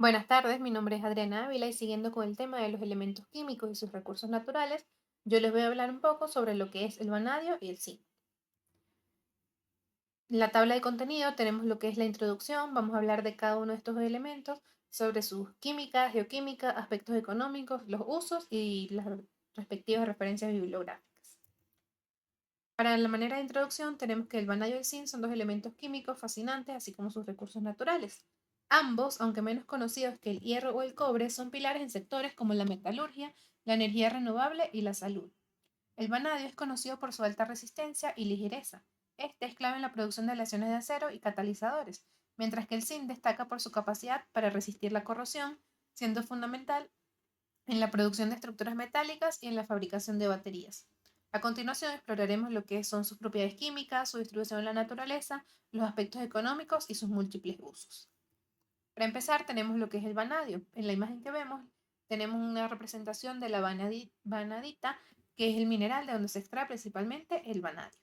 Buenas tardes, mi nombre es Adriana Ávila y siguiendo con el tema de los elementos químicos y sus recursos naturales, yo les voy a hablar un poco sobre lo que es el vanadio y el zinc. En la tabla de contenido tenemos lo que es la introducción, vamos a hablar de cada uno de estos elementos, sobre su química, geoquímica, aspectos económicos, los usos y las respectivas referencias bibliográficas. Para la manera de introducción tenemos que el vanadio y el zinc son dos elementos químicos fascinantes, así como sus recursos naturales. Ambos, aunque menos conocidos que el hierro o el cobre, son pilares en sectores como la metalurgia, la energía renovable y la salud. El vanadio es conocido por su alta resistencia y ligereza. Este es clave en la producción de aleaciones de acero y catalizadores, mientras que el zinc destaca por su capacidad para resistir la corrosión, siendo fundamental en la producción de estructuras metálicas y en la fabricación de baterías. A continuación exploraremos lo que son sus propiedades químicas, su distribución en la naturaleza, los aspectos económicos y sus múltiples usos. Para empezar tenemos lo que es el vanadio. En la imagen que vemos tenemos una representación de la vanadita, que es el mineral de donde se extrae principalmente el vanadio.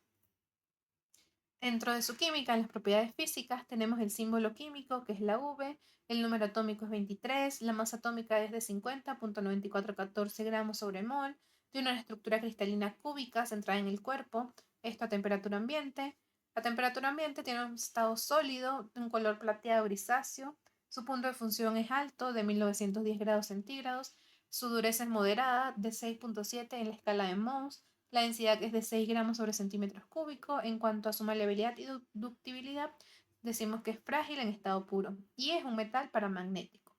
Dentro de su química, en las propiedades físicas, tenemos el símbolo químico, que es la V, el número atómico es 23, la masa atómica es de 50,9414 gramos sobre mol, tiene una estructura cristalina cúbica centrada en el cuerpo, esto a temperatura ambiente. A temperatura ambiente tiene un estado sólido, de un color plateado grisáceo, su punto de función es alto, de 1910 grados centígrados, su dureza es moderada, de 6,7 en la escala de Mohs, la densidad es de 6 gramos sobre centímetros cúbicos. En cuanto a su maleabilidad y ductibilidad, decimos que es frágil en estado puro y es un metal paramagnético.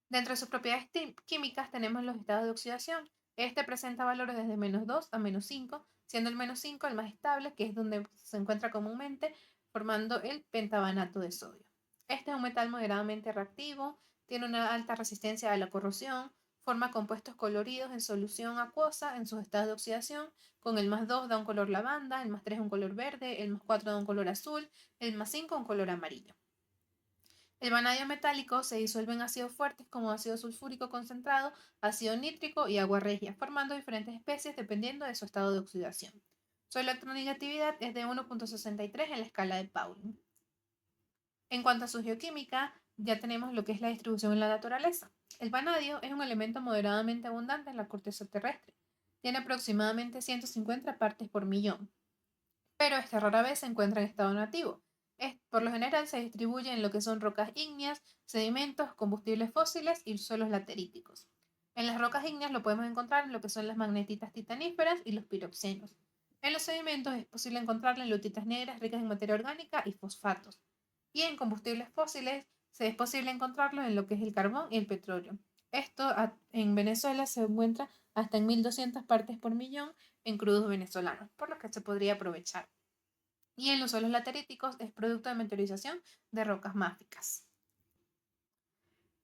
Dentro de sus propiedades químicas tenemos los estados de oxidación. Este presenta valores desde -2 a -5, siendo el -5 el más estable, que es donde se encuentra comúnmente, formando el pentavanato de sodio. Este es un metal moderadamente reactivo, tiene una alta resistencia a la corrosión, forma compuestos coloridos en solución acuosa en sus estados de oxidación, con el +2 da un color lavanda, el +3 un color verde, el +4 da un color azul, el +5 un color amarillo. El vanadio metálico se disuelve en ácidos fuertes como ácido sulfúrico concentrado, ácido nítrico y agua regia, formando diferentes especies dependiendo de su estado de oxidación. Su electronegatividad es de 1,63 en la escala de Pauling. En cuanto a su geoquímica, ya tenemos lo que es la distribución en la naturaleza. El vanadio es un elemento moderadamente abundante en la corteza terrestre. Tiene aproximadamente 150 partes por millón, pero esta rara vez se encuentra en estado nativo. Por lo general se distribuye en lo que son rocas ígneas, sedimentos, combustibles fósiles y suelos lateríticos. En las rocas ígneas lo podemos encontrar en lo que son las magnetitas titaníferas y los piroxenos. En los sedimentos es posible encontrarlo en lutitas negras ricas en materia orgánica y fosfatos. Y en combustibles fósiles es posible encontrarlo en lo que es el carbón y el petróleo. Esto en Venezuela se encuentra hasta en 1.200 partes por millón en crudos venezolanos, por lo que se podría aprovechar. Y en los suelos lateríticos es producto de meteorización de rocas máficas.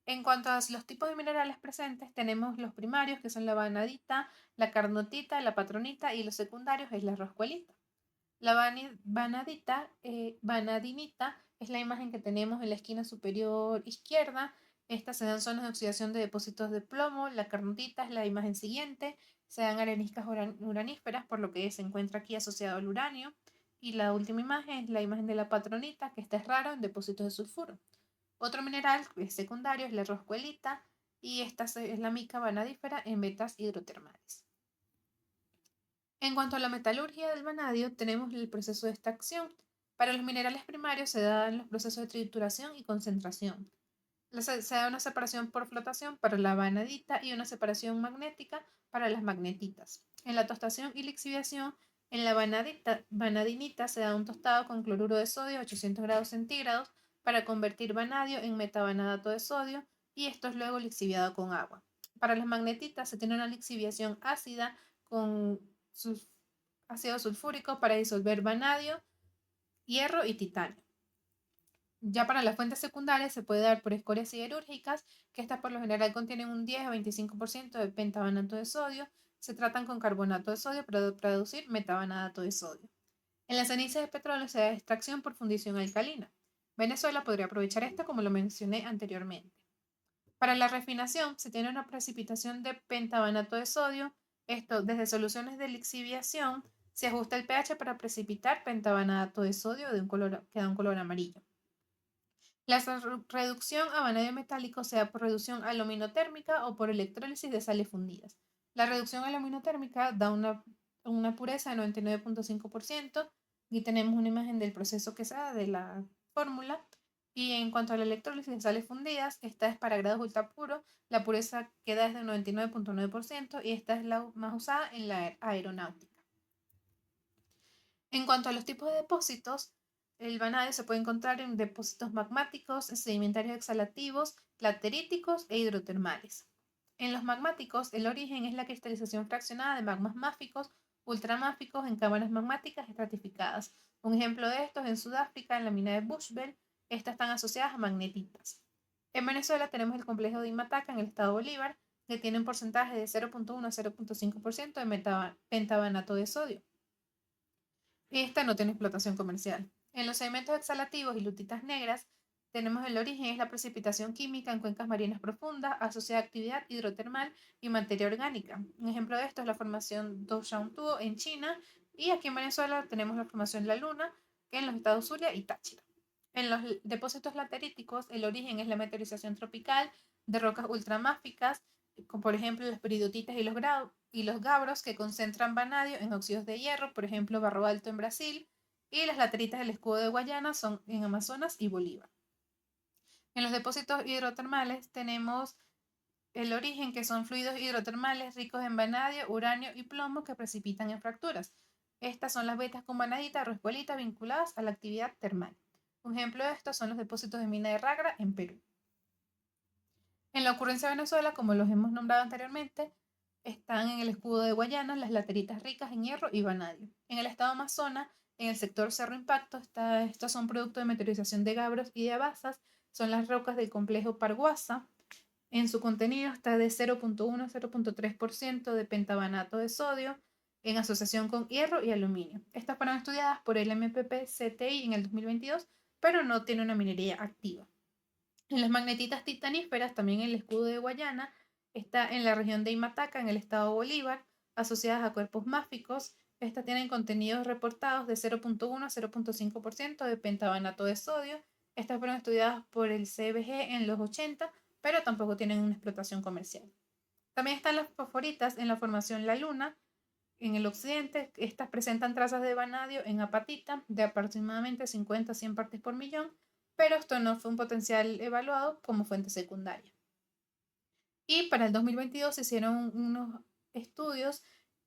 En cuanto a los tipos de minerales presentes, tenemos los primarios, que son la vanadita, la carnotita, la patronita, y los secundarios es la roscuelita. La vanadinita es la imagen que tenemos en la esquina superior izquierda. Estas se dan zonas de oxidación de depósitos de plomo. La carnotita es la imagen siguiente. Se dan areniscas uraníferas, por lo que se encuentra aquí asociado al uranio. Y la última imagen es la imagen de la patronita, que esta es raro en depósitos de sulfuro. Otro mineral que es secundario es la roscuelita y esta es la mica vanadífera en vetas hidrotermales. En cuanto a la metalurgia del vanadio, tenemos el proceso de extracción. Para los minerales primarios se dan los procesos de trituración y concentración. Se da una separación por flotación para la vanadita y una separación magnética para las magnetitas. En la tostación y lixiviación, en la vanadinita se da un tostado con cloruro de sodio a 800 grados centígrados para convertir vanadio en metavanadato de sodio y esto es luego lixiviado con agua. Para las magnetitas se tiene una lixiviación ácida con ácido sulfúrico para disolver vanadio, hierro y titanio. Ya para las fuentes secundarias se puede dar por escorias siderúrgicas, que estas por lo general contienen un 10 a 25% de pentavanato de sodio. Se tratan con carbonato de sodio para producir metavanato de sodio. En las cenizas de petróleo se da extracción por fundición alcalina. Venezuela podría aprovechar esta como lo mencioné anteriormente. Para la refinación se tiene una precipitación de pentavanato de sodio. Esto desde soluciones de lixiviación se ajusta el pH para precipitar pentavanato de sodio de un color, que da un color amarillo. La reducción a vanadio metálico se da por reducción aluminotérmica o por electrólisis de sales fundidas. La reducción aluminotérmica da una pureza de 99.5%. Aquí tenemos una imagen del proceso que se da de la fórmula. Y en cuanto a la electrólisis de sales fundidas, esta es para grados ultra puros. La pureza queda desde 99.9% y esta es la más usada en la aeronáutica. En cuanto a los tipos de depósitos, el vanadio se puede encontrar en depósitos magmáticos, sedimentarios exhalativos, lateríticos e hidrotermales. En los magmáticos, el origen es la cristalización fraccionada de magmas máficos, ultramáficos en cámaras magmáticas estratificadas. Un ejemplo de esto es en Sudáfrica, en la mina de Bushveld. Estas están asociadas a magnetitas. En Venezuela tenemos el complejo de Imataca en el estado Bolívar, que tiene un porcentaje de 0.1 a 0.5% de pentabanato de sodio. Esta no tiene explotación comercial. En los sedimentos exhalativos y lutitas negras, tenemos el origen es la precipitación química en cuencas marinas profundas asociada a actividad hidrotermal y materia orgánica. Un ejemplo de esto es la formación Doshauntuo en China y aquí en Venezuela tenemos la formación La Luna en los estados Zulia y Táchira. En los depósitos lateríticos, el origen es la meteorización tropical de rocas ultramáficas, como por ejemplo las peridotitas y los gabros que concentran vanadio en óxidos de hierro, por ejemplo Barro Alto en Brasil, y las lateritas del escudo de Guayana son en Amazonas y Bolívar. En los depósitos hidrotermales tenemos el origen, que son fluidos hidrotermales ricos en vanadio, uranio y plomo que precipitan en fracturas. Estas son las vetas con vanadita o espuelita vinculadas a la actividad termal. Un ejemplo de esto son los depósitos de mina de Ragra en Perú. En la ocurrencia de Venezuela, como los hemos nombrado anteriormente, están en el escudo de Guayana las lateritas ricas en hierro y vanadio. En el estado Amazonas, en el sector Cerro Impacto, estos son productos de meteorización de gabros y de abasas, son las rocas del complejo Parguasa. En su contenido está de 0.1 a 0.3% de pentabanato de sodio en asociación con hierro y aluminio. Estas fueron estudiadas por el MPP-CTI en el 2022, pero no tiene una minería activa. En las magnetitas titaníferas, también el escudo de Guayana, está en la región de Imataca, en el estado Bolívar, asociadas a cuerpos máficos. Estas tienen contenidos reportados de 0.1 a 0.5% de pentabanato de sodio. Estas fueron estudiadas por el CBG en los 80, pero tampoco tienen una explotación comercial. También están las fosforitas en la formación La Luna. En el occidente, estas presentan trazas de vanadio en apatita de aproximadamente 50 a 100 partes por millón, pero esto no fue un potencial evaluado como fuente secundaria. Y para el 2022 se hicieron unos estudios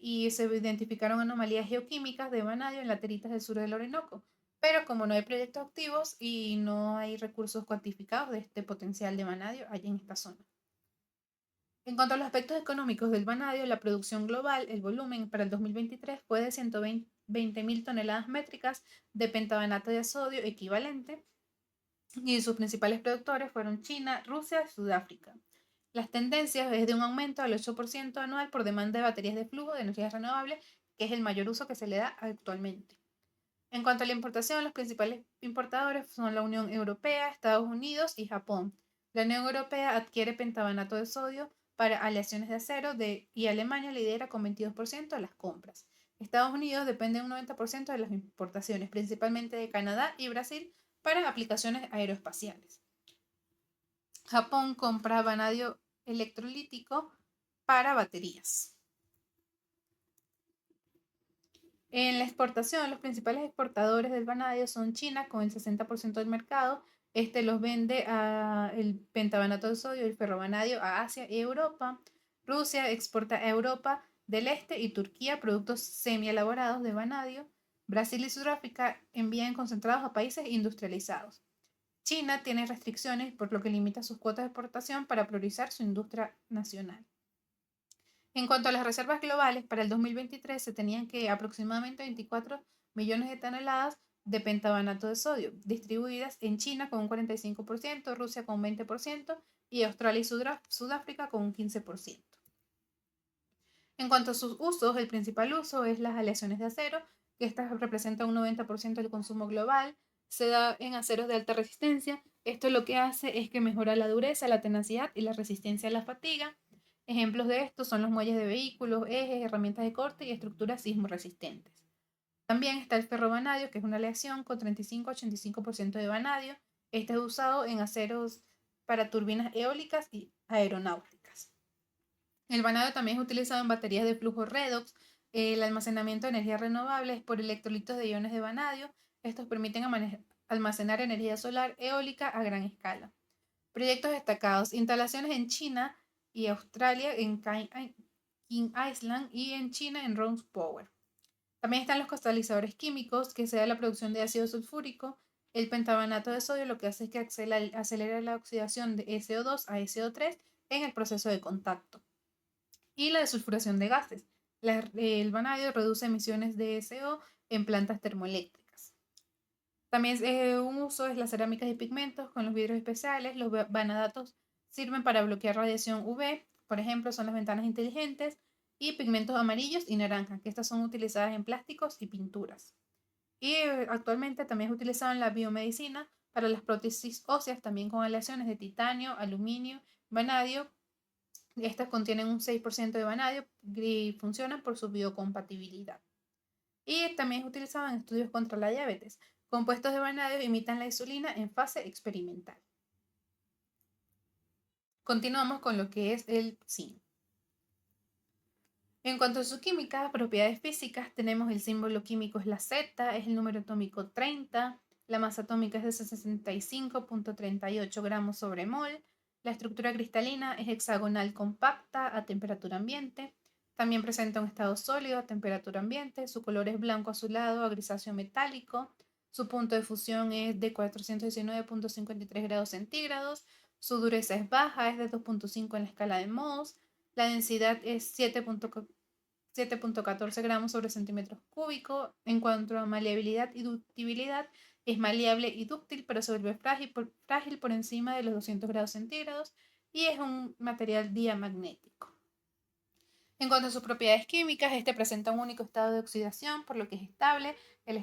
y se identificaron anomalías geoquímicas de vanadio en lateritas del sur del Orinoco, pero como no hay proyectos activos y no hay recursos cuantificados de este potencial de vanadio allí en esta zona. En cuanto a los aspectos económicos del vanadio, la producción global, el volumen para el 2023 fue de 120.000 toneladas métricas de pentabanato de sodio equivalente y sus principales productores fueron China, Rusia y Sudáfrica. Las tendencias es de un aumento al 8% anual por demanda de baterías de flujo de energías renovables, que es el mayor uso que se le da actualmente. En cuanto a la importación, los principales importadores son la Unión Europea, Estados Unidos y Japón. La Unión Europea adquiere pentabanato de sodio para aleaciones de acero y Alemania lidera con 22% de las compras. Estados Unidos depende un 90% de las importaciones, principalmente de Canadá y Brasil, para aplicaciones aeroespaciales. Japón compra vanadio electrolítico para baterías. En la exportación, los principales exportadores del vanadio son China con el 60% del mercado. Este los vende el pentabanato de sodio y el ferrovanadio a Asia y Europa. Rusia exporta a Europa del Este y Turquía productos semi-elaborados de vanadio. Brasil y Sudáfrica envían concentrados a países industrializados. China tiene restricciones por lo que limita sus cuotas de exportación para priorizar su industria nacional. En cuanto a las reservas globales, para el 2023 se tenían que aproximadamente 24 millones de toneladas de pentabanato de sodio, distribuidas en China con un 45%, Rusia con un 20% y Australia y Sudáfrica con un 15%. En cuanto a sus usos, el principal uso es las aleaciones de acero, que estas representan un 90% del consumo global, se da en aceros de alta resistencia. Esto lo que hace es que mejora la dureza, la tenacidad y la resistencia a la fatiga. Ejemplos de esto son los muelles de vehículos, ejes, herramientas de corte y estructuras sismo-resistentes. También está el ferrovanadio, que es una aleación con 35 a 85% de vanadio. Este es usado en aceros para turbinas eólicas y aeronáuticas. El vanadio también es utilizado en baterías de flujo redox, el almacenamiento de energías renovables por electrolitos de iones de vanadio. Estos permiten almacenar energía solar eólica a gran escala. Proyectos destacados: instalaciones en China y Australia en King Island y en China en Rose Power. También están los catalizadores químicos, que se da la producción de ácido sulfúrico. El pentabanato de sodio lo que hace es que acelera la oxidación de SO2 a SO3 en el proceso de contacto. Y la desulfuración de gases. El vanadio reduce emisiones de SO en plantas termoeléctricas. También un uso es las cerámicas y pigmentos con los vidrios especiales. Los vanadatos sirven para bloquear radiación UV, por ejemplo, son las ventanas inteligentes, y pigmentos amarillos y naranja, que estas son utilizadas en plásticos y pinturas. Y actualmente también es utilizado en la biomedicina para las prótesis óseas, también con aleaciones de titanio, aluminio, vanadio. Estas contienen un 6% de vanadio y funcionan por su biocompatibilidad. Y también es utilizado en estudios contra la diabetes. Compuestos de vanadio imitan la insulina en fase experimental. Continuamos con lo que es el zinc. En cuanto a su química, propiedades físicas, tenemos el símbolo químico es la Z, es el número atómico 30, la masa atómica es de 65.38 gramos sobre mol, la estructura cristalina es hexagonal compacta a temperatura ambiente, también presenta un estado sólido a temperatura ambiente, su color es blanco azulado a grisáceo metálico, su punto de fusión es de 419.53 grados centígrados, su dureza es baja, es de 2.5 en la escala de Mohs, la densidad es 7.14 gramos sobre centímetros cúbicos. En cuanto a maleabilidad y ductibilidad, es maleable y dúctil, pero se vuelve frágil por encima de los 200 grados centígrados y es un material diamagnético. En cuanto a sus propiedades químicas, este presenta un único estado de oxidación, por lo que es estable. El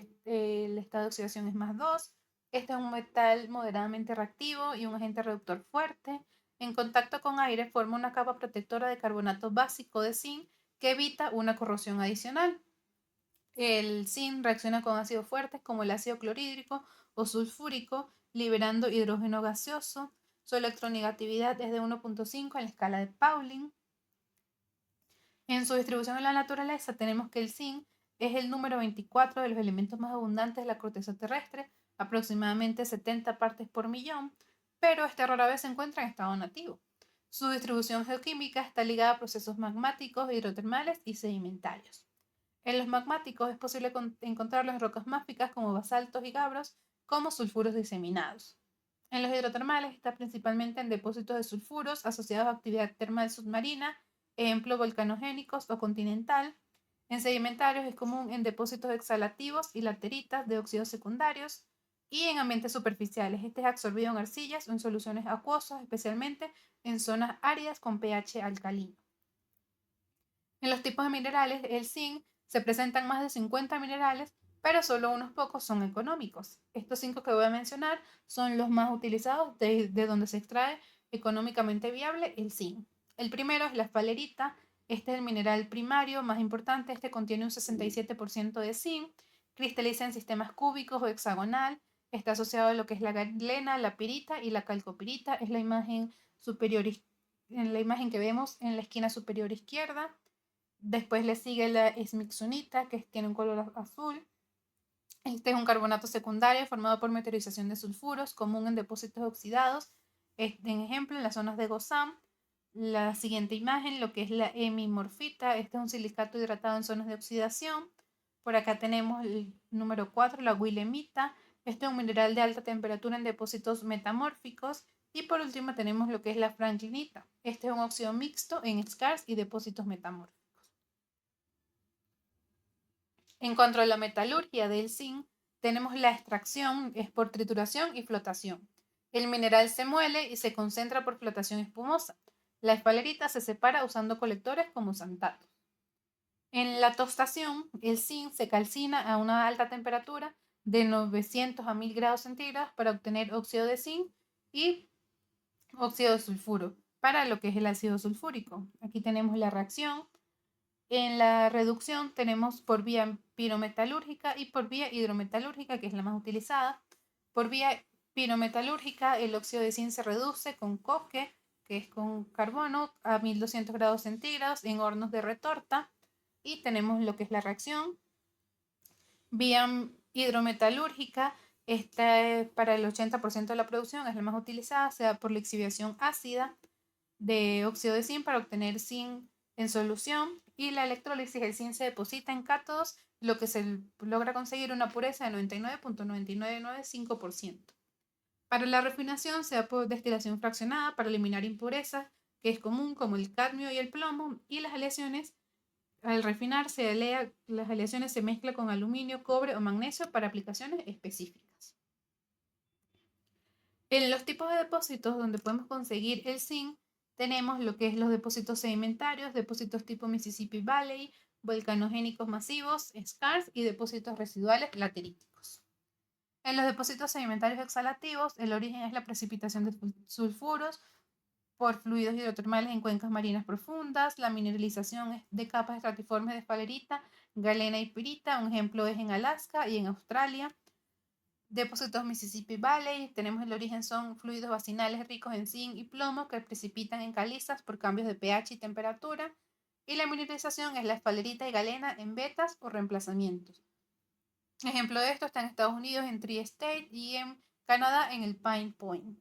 estado de oxidación es +2. Este es un metal moderadamente reactivo y un agente reductor fuerte. En contacto con aire forma una capa protectora de carbonato básico de zinc que evita una corrosión adicional. El zinc reacciona con ácidos fuertes como el ácido clorhídrico o sulfúrico, liberando hidrógeno gaseoso. Su electronegatividad es de 1.5 en la escala de Pauling. En su distribución en la naturaleza tenemos que el zinc es el número 24 de los elementos más abundantes de la corteza terrestre, aproximadamente 70 partes por millón, pero este rara vez se encuentra en estado nativo. Su distribución geoquímica está ligada a procesos magmáticos, hidrotermales y sedimentarios. En los magmáticos es posible encontrarlo en rocas máficas como basaltos y gabros, como sulfuros diseminados. En los hidrotermales está principalmente en depósitos de sulfuros asociados a actividad termal submarina, ejemplo volcanogénicos o continental. En sedimentarios es común en depósitos exhalativos y lateritas de óxidos secundarios y en ambientes superficiales. Este es absorbido en arcillas o en soluciones acuosas, especialmente en zonas áridas con pH alcalino. En los tipos de minerales, el zinc se presentan más de 50 minerales, pero solo unos pocos son económicos. Estos 5 que voy a mencionar son los más utilizados de donde se extrae económicamente viable el zinc. El primero es la esfalerita. Este es el mineral primario más importante. Este contiene un 67% de zinc. Cristaliza en sistemas cúbicos o hexagonal. Está asociado a lo que es la galena, la pirita y la calcopirita. Es la imagen superior, en la imagen que vemos en la esquina superior izquierda. Después le sigue la smixonita, que tiene un color azul. Este es un carbonato secundario formado por meteorización de sulfuros, común en depósitos oxidados. En ejemplo, en las zonas de Gozán. La siguiente imagen, lo que es la hemimorfita. Este es un silicato hidratado en zonas de oxidación. Por acá tenemos el número 4, la willemita. Este es un mineral de alta temperatura en depósitos metamórficos. Y por último tenemos lo que es la franklinita. Este es un óxido mixto en scars y depósitos metamórficos. En cuanto a la metalurgia del zinc, tenemos la extracción, es por trituración y flotación. El mineral se muele y se concentra por flotación espumosa. La esfalerita se separa usando colectores como santatos. En la tostación, el zinc se calcina a una alta temperatura de 900 a 1000 grados centígrados para obtener óxido de zinc y óxido de sulfuro para lo que es el ácido sulfúrico. Aquí tenemos la reacción. En la reducción tenemos por vía pirometalúrgica y por vía hidrometalúrgica, que es la más utilizada. Por vía Pirometalúrgica, el óxido de zinc se reduce con coque, que es con carbono, a 1200 grados centígrados en hornos de retorta. Y tenemos lo que es la reacción. Vía hidrometalúrgica, esta es para el 80% de la producción, es la más utilizada, se da por la lixiviación ácida de óxido de zinc para obtener zinc en solución, y la electrólisis, el zinc se deposita en cátodos, lo que se logra conseguir una pureza de 99.99995%. Para la refinación se da por destilación fraccionada para eliminar impurezas, que es común, como el cadmio y el plomo, y las aleaciones. Al refinar, las aleaciones se mezclan con aluminio, cobre o magnesio para aplicaciones específicas. En los tipos de depósitos donde podemos conseguir el zinc, tenemos lo que es los depósitos sedimentarios, depósitos tipo Mississippi Valley, volcanogénicos masivos, skarns, y depósitos residuales lateríticos. En los depósitos sedimentarios exhalativos, el origen es la precipitación de sulfuros por fluidos hidrotermales en cuencas marinas profundas. La mineralización es de capas estratiformes de esfalerita, galena y pirita. Un ejemplo es en Alaska y en Australia. Depósitos Mississippi Valley, tenemos el origen, son fluidos basinales ricos en zinc y plomo que precipitan en calizas por cambios de pH y temperatura. Y la mineralización es la esfalerita y galena en vetas o reemplazamientos. Ejemplo de esto está en Estados Unidos en Tri-State y en Canadá en el Pine Point.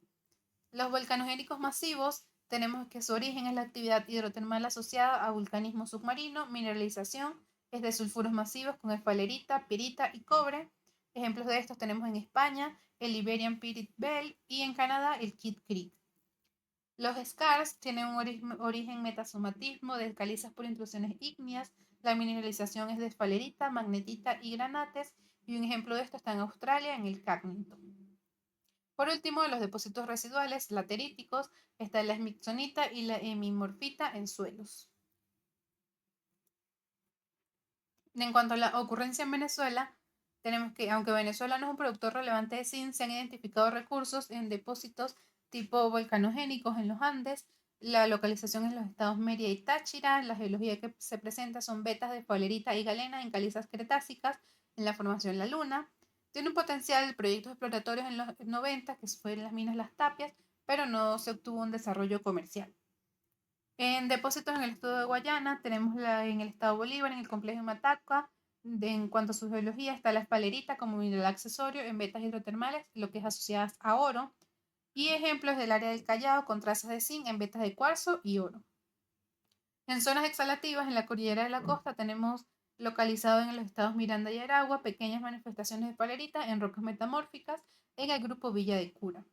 Los volcanogénicos masivos, tenemos que su origen es la actividad hidrotermal asociada a vulcanismo submarino. Mineralización es de sulfuros masivos con esfalerita, pirita y cobre. Ejemplos de estos tenemos en España el Iberian Pyrite Belt y en Canadá el Kidd Creek. Los scars tienen un origen metasomatismo de calizas por intrusiones ígneas. La mineralización es de esfalerita, magnetita y granates, y un ejemplo de esto está en Australia en el Cannington. Por último, los depósitos residuales lateríticos, está la smithsonita y la hemimorfita en suelos. En cuanto a la ocurrencia en Venezuela, tenemos que, aunque Venezuela no es un productor relevante de zinc, se han identificado recursos en depósitos tipo volcanogénicos en los Andes. La localización es en los estados Mérida y Táchira. La geología que se presenta son vetas de falerita y galena en calizas cretácicas en la formación La Luna. Tiene un potencial proyectos exploratorios en los 90, que fueron las minas Las Tapias, pero no se obtuvo un desarrollo comercial. En depósitos en el estado de Guayana, tenemos en el estado Bolívar, en el complejo de Matacua. En cuanto a su geología, está la espalerita como mineral accesorio en vetas hidrotermales, lo que es asociadas a oro. Y ejemplos del área del Callao con trazas de zinc en vetas de cuarzo y oro. En zonas exhalativas, en la cordillera de la costa, tenemos localizado en los estados Miranda y Aragua pequeñas manifestaciones de espalerita en rocas metamórficas en el grupo Villa de Cura.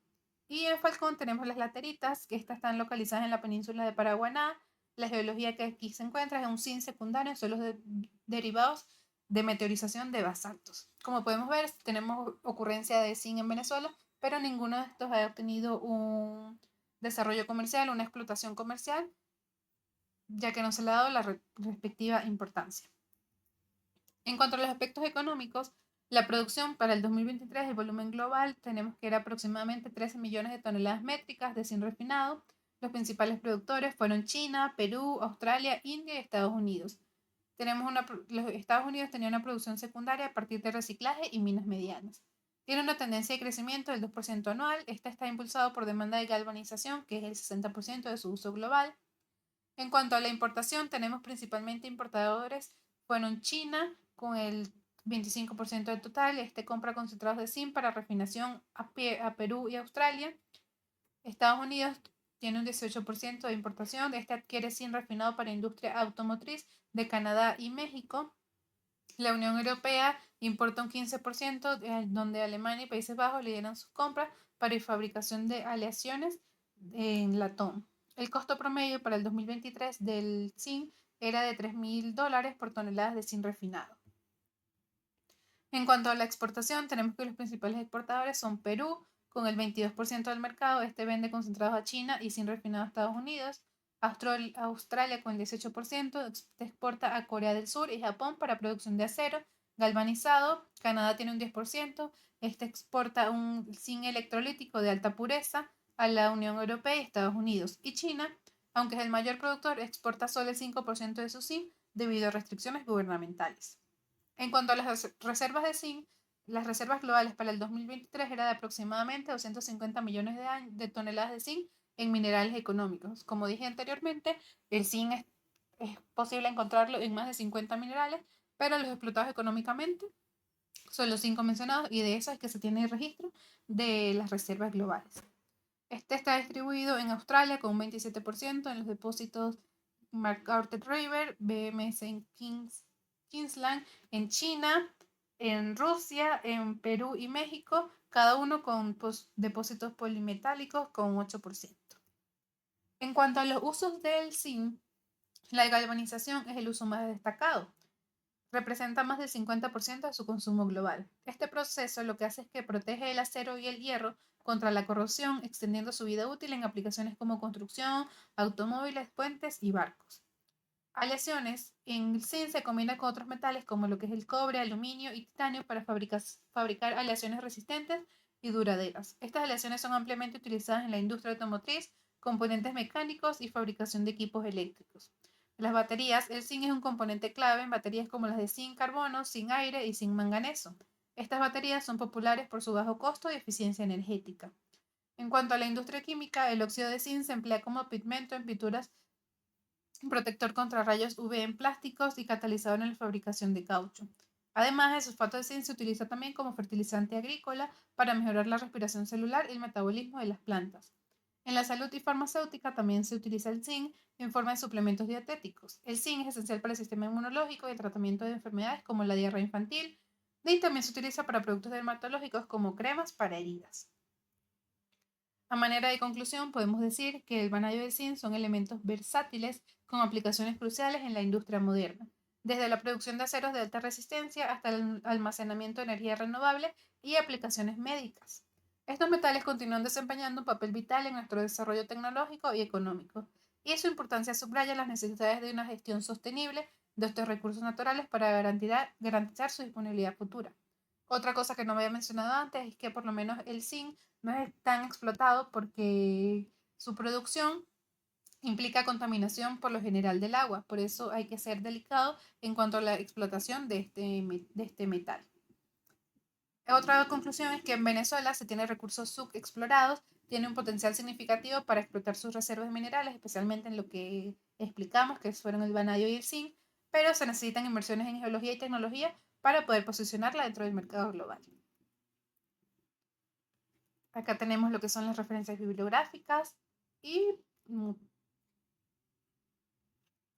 Y en Falcón tenemos las lateritas, que estas están localizadas en la península de Paraguaná. La geología que aquí se encuentra es un zinc secundario en suelos derivados de meteorización de basaltos. Como podemos ver, tenemos ocurrencia de zinc en Venezuela, pero ninguno de estos ha obtenido un desarrollo comercial, una explotación comercial, ya que no se le ha dado la respectiva importancia. En cuanto a los aspectos económicos, la producción para el 2023, el volumen global, tenemos que era aproximadamente 13 millones de toneladas métricas de zinc refinado. Los principales productores fueron China, Perú, Australia, India y Estados Unidos. Los Estados Unidos tenían una producción secundaria a partir de reciclaje y minas medianas. Tiene una tendencia de crecimiento del 2% anual. Esta está impulsado por demanda de galvanización, que es el 60% de su uso global. En cuanto a la importación, tenemos principalmente importadores, fueron China con el 25% del total. Compra concentrados de zinc para refinación a Perú y Australia. Estados Unidos tiene un 18% de importación. Adquiere zinc refinado para industria automotriz de Canadá y México. La Unión Europea importa un 15%, donde Alemania y Países Bajos lideran sus compras para fabricación de aleaciones en latón. El costo promedio para el 2023 del zinc era de $3.000 por toneladas de zinc refinado. En cuanto a la exportación, tenemos que los principales exportadores son Perú, con el 22% del mercado. Vende concentrados a China y zinc refinado a Estados Unidos. Australia con el 18% exporta a Corea del Sur y Japón para producción de acero galvanizado. Canadá tiene un 10%. Exporta un zinc electrolítico de alta pureza a la Unión Europea y Estados Unidos. Y China, aunque es el mayor productor, exporta solo el 5% de su zinc debido a restricciones gubernamentales. En cuanto a las reservas de zinc, Las reservas globales para el 2023 eran de aproximadamente 250 millones de toneladas de zinc en minerales económicos. Como dije anteriormente, el zinc es posible encontrarlo en más de 50 minerales, pero los explotados económicamente son los 5 mencionados y de eso es que se tiene registro de las reservas globales. Este está distribuido en Australia con un 27%, en los depósitos McArthur River, BMS en Queensland, en China, en Rusia, en Perú y México, cada uno con depósitos polimetálicos con 8%. En cuanto a los usos del zinc, la galvanización es el uso más destacado. Representa más del 50% de su consumo global. Este proceso lo que hace es que protege el acero y el hierro contra la corrosión, extendiendo su vida útil en aplicaciones como construcción, automóviles, puentes y barcos. Aleaciones. En el zinc se combina con otros metales como lo que es el cobre, aluminio y titanio para fabricar aleaciones resistentes y duraderas. Estas aleaciones son ampliamente utilizadas en la industria automotriz, componentes mecánicos y fabricación de equipos eléctricos. Las baterías, el zinc es un componente clave en baterías como las de zinc carbono, zinc aire y zinc manganeso. Estas baterías son populares por su bajo costo y eficiencia energética. En cuanto a la industria química, el óxido de zinc se emplea como pigmento en pinturas, protector contra rayos UV en plásticos y catalizador en la fabricación de caucho. Además, el sulfato de zinc se utiliza también como fertilizante agrícola para mejorar la respiración celular y el metabolismo de las plantas. En la salud y farmacéutica también se utiliza el zinc en forma de suplementos dietéticos. El zinc es esencial para el sistema inmunológico y el tratamiento de enfermedades como la diarrea infantil, y también se utiliza para productos dermatológicos como cremas para heridas. A manera de conclusión, podemos decir que el vanadio y el zinc son elementos versátiles con aplicaciones cruciales en la industria moderna, desde la producción de aceros de alta resistencia hasta el almacenamiento de energía renovable y aplicaciones médicas. Estos metales continúan desempeñando un papel vital en nuestro desarrollo tecnológico y económico, y su importancia subraya las necesidades de una gestión sostenible de estos recursos naturales para garantizar su disponibilidad futura. Otra cosa que no me había mencionado antes es que por lo menos el zinc no es tan explotado porque su producción implica contaminación por lo general del agua. Por eso hay que ser delicado en cuanto a la explotación de este metal. Otra conclusión es que en Venezuela se tiene recursos subexplorados, tiene un potencial significativo para explotar sus reservas minerales, especialmente en lo que explicamos, que fueron el vanadio y el zinc, pero se necesitan inversiones en geología y tecnología para poder posicionarla dentro del mercado global. Acá tenemos lo que son las referencias bibliográficas y